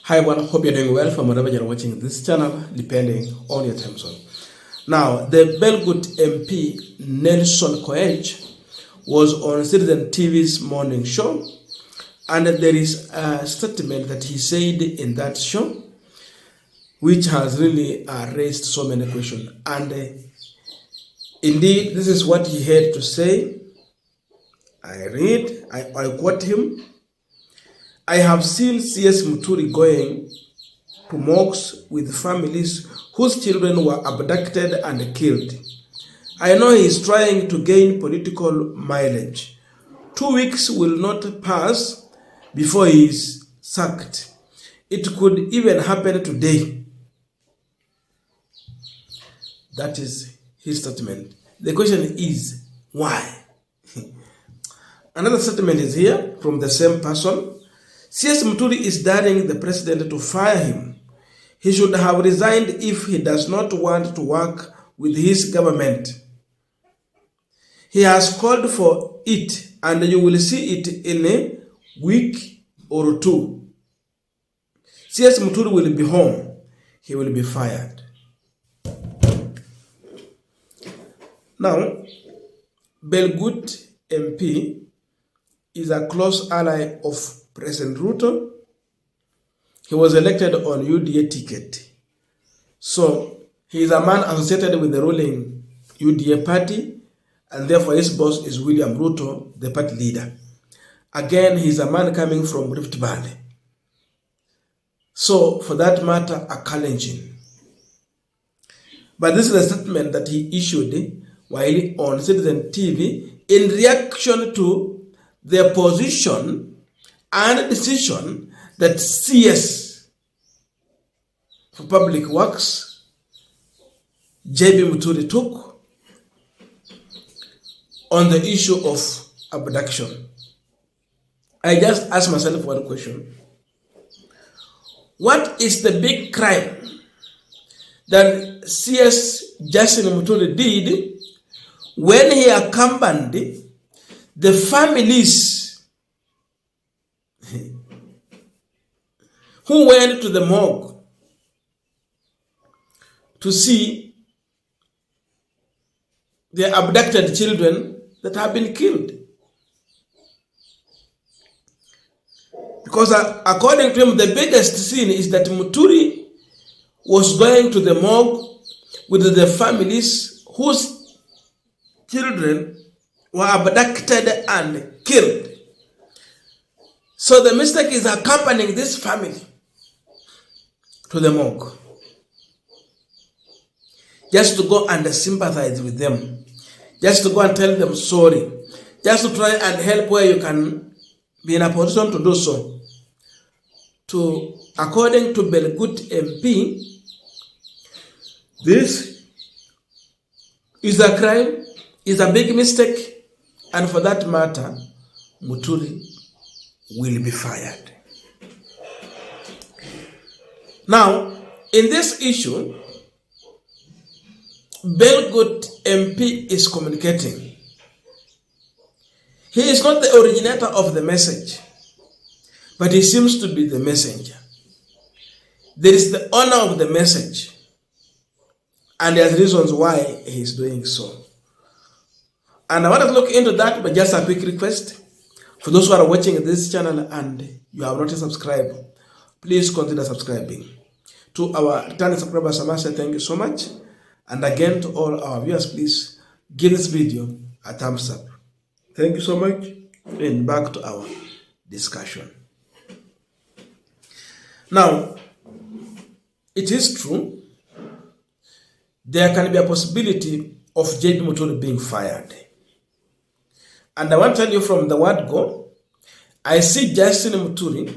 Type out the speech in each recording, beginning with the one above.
Hi everyone, hope you're doing well from wherever you're watching this channel, depending on your time zone. Now, the Belgut MP Nelson Koech was on Citizen TV's morning show, and there is a statement that he said in that show which has really raised so many questions. And indeed, this is what he had to say. I quote him. I have seen CS Muturi going to mosques with families whose children were abducted and killed. I know he is trying to gain political mileage. 2 weeks will not pass before he is sacked. It could even happen today. That is his statement. The question is, why? Another statement is here from the same person. CS Muturi is daring the president to fire him. He should have resigned if he does not want to work with his government. He has called for it, and you will see it in a week or two. CS Muturi will be home. He will be fired. Now, Belgut MP is a close ally of President Ruto. He was elected on UDA ticket. So he is a man associated with the ruling UDA party, and therefore his boss is William Ruto, the party leader. Again, he is a man coming from Rift Valley. So for that matter, a Kalenjin. But this is a statement that he issued while on Citizen TV in reaction to the position and decision that CS for Public Works, JB Muturi, took on the issue of abduction. I just asked myself one question. What is the big crime that CS Justin Muturi did when he accompanied the families who went to the morgue to see their abducted children that have been killed? Because according to him, the biggest sin is that Muturi was going to the morgue with the families whose children were abducted and killed. So the mistake is accompanying this family to the morgue, just to go and sympathize with them, just to go and tell them sorry, just to try and help where you can be in a position to do so. According to Belgut MP, this is a crime, is a big mistake, and for that matter, Muturi will be fired. Now, in this issue, Belgut MP is communicating. He is not the originator of the message, but he seems to be the messenger. There is the owner of the message, and there's reasons why he is doing so. And I want to look into that, but just a quick request. For those who are watching this channel and you have not subscribed, please consider subscribing. To our returning subscribers, I must say thank you so much. And again, to all our viewers, please give this video a thumbs up. Thank you so much. And back to our discussion. Now, it is true, there can be a possibility of JB Muturi being fired. And I want to tell you from the word go, I see Justin Muturi,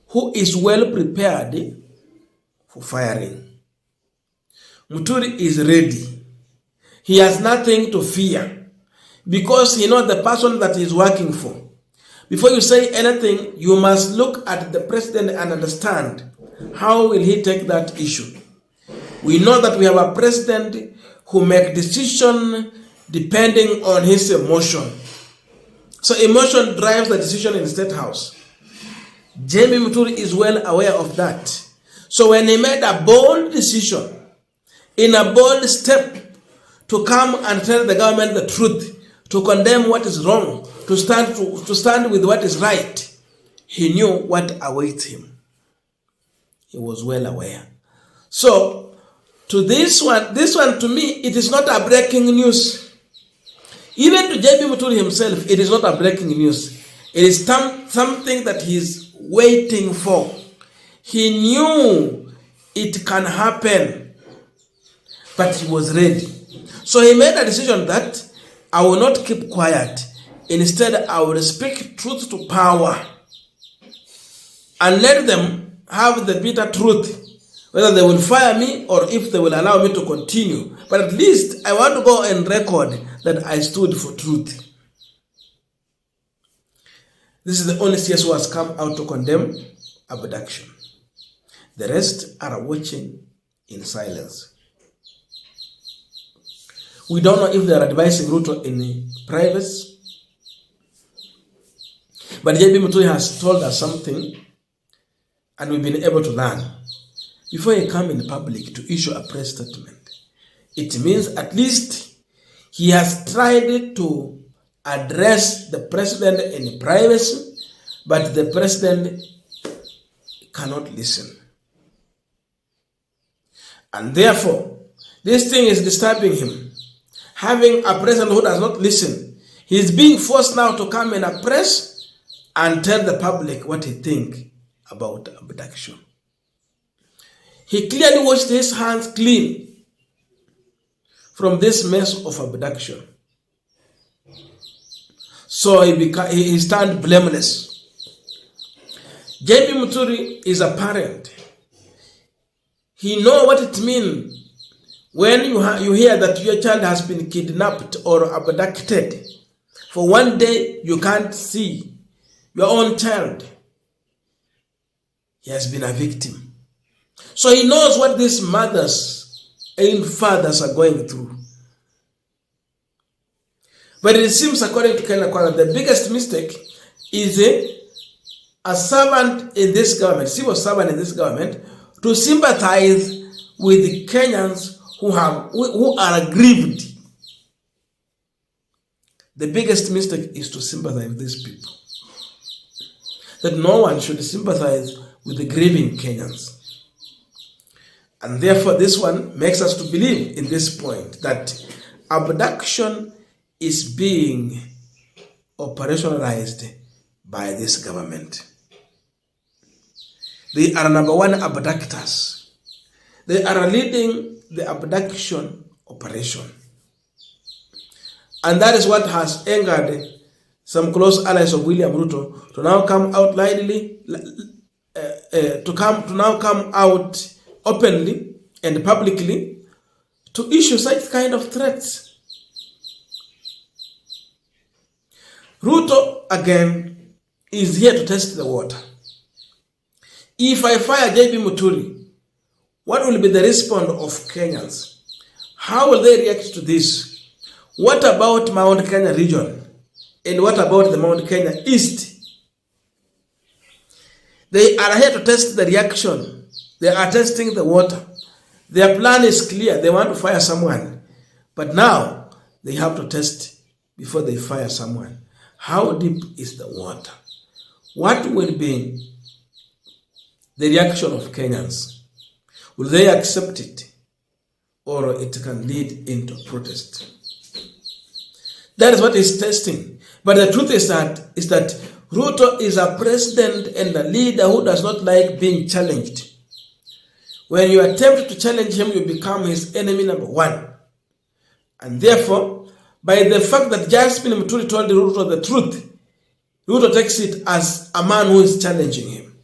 who is well prepared for firing. Muturi is ready. He has nothing to fear because he knows the person that he is working for. Before you say anything, you must look at the president and understand how will he take that issue. We know that we have a president who makes decisions depending on his emotion. So emotion drives the decision in the State House. JB Muturi is well aware of that. So when he made a bold decision, in a bold step, to come and tell the government the truth, to condemn what is wrong, to stand with what is right, he knew what awaits him. He was well aware. So to this one to me, it is not a breaking news. Even to JB Muturi himself, it is not a breaking news. It is something that he is waiting for. He knew it can happen, but he was ready. So he made a decision that I will not keep quiet. Instead, I will speak truth to power and let them have the bitter truth, whether they will fire me or if they will allow me to continue. But at least I want to go and record that I stood for truth. This is the only CS who has come out to condemn abduction. The rest are watching in silence. We don't know if they are advising Ruto in privacy. But JB Muturi has told us something, and we've been able to learn. Before he comes in public to issue a press statement, it means at least he has tried to address the president in privacy, but the president cannot listen. And therefore, this thing is disturbing him. Having a president who does not listen, he is being forced now to come in a press and tell the public what he thinks about abduction. He clearly washed his hands clean from this mess of abduction. So he stands blameless. JB Muturi is a parent. He knows what it means when you hear that your child has been kidnapped or abducted. For one day, you can't see your own child. He has been a victim. So he knows what these mothers and fathers are going through. But it seems, according to Kenya Kwana, the biggest mistake is a servant in this government, civil servant in this government, to sympathize with the Kenyans who are aggrieved. The biggest mistake is to sympathize with these people. That no one should sympathize with the grieving Kenyans. And therefore, this one makes us to believe in this point that abduction is being operationalized by this government. They are number one abductors. They are leading the abduction operation. And that is what has angered some close allies of William Ruto to now come out loudly, to now come out openly and publicly to issue such kind of threats. Ruto, again, is here to test the water. If I fire JB Muturi, what will be the response of Kenyans? How will they react to this? What about Mount Kenya region? And what about the Mount Kenya East? They are here to test the reaction. They are testing the water. Their plan is clear. They want to fire someone. But now, they have to test before they fire someone. How deep is the water? What will be the reaction of Kenyans? Will they accept it? Or it can lead into protest? That is what is testing. But the truth is that Ruto is a president and a leader who does not like being challenged. When you attempt to challenge him, you become his enemy number one. And therefore, by the fact that Jasmine Muturi told Ruto the truth, Ruto takes it as a man who is challenging him.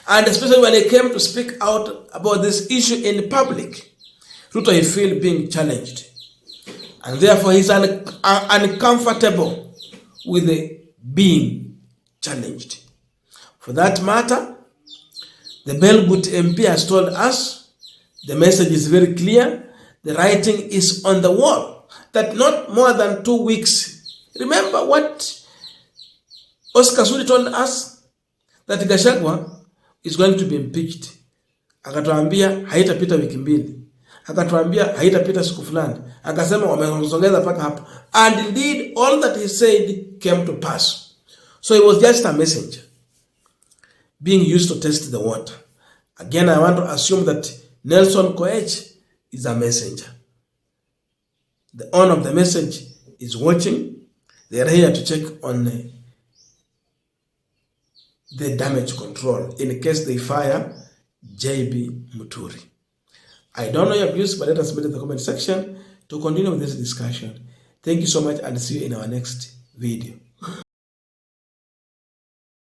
And especially when he came to speak out about this issue in public, Ruto, he feels being challenged. And therefore, he's uncomfortable with being challenged. For that matter, the Belgut MP has told us, the message is very clear, the writing is on the wall, that not more than 2 weeks. Remember what Oscar Sudi told us? that Gachagwa is going to be impeached. Akatuambia haitapita wiki mbili. Akatuambia haitapita siku fulani. Akasema wamesongeza paka hapo. And indeed all that he said came to pass. So he was just a messenger being used to test the water. Again, I want to assume that Nelson Koech is a messenger. The owner of the message is watching. They are here to check on the damage control in case they fire JB Muturi. I don't know your views, but let us meet in the comment section to continue with this discussion. Thank you so much and see you in our next video.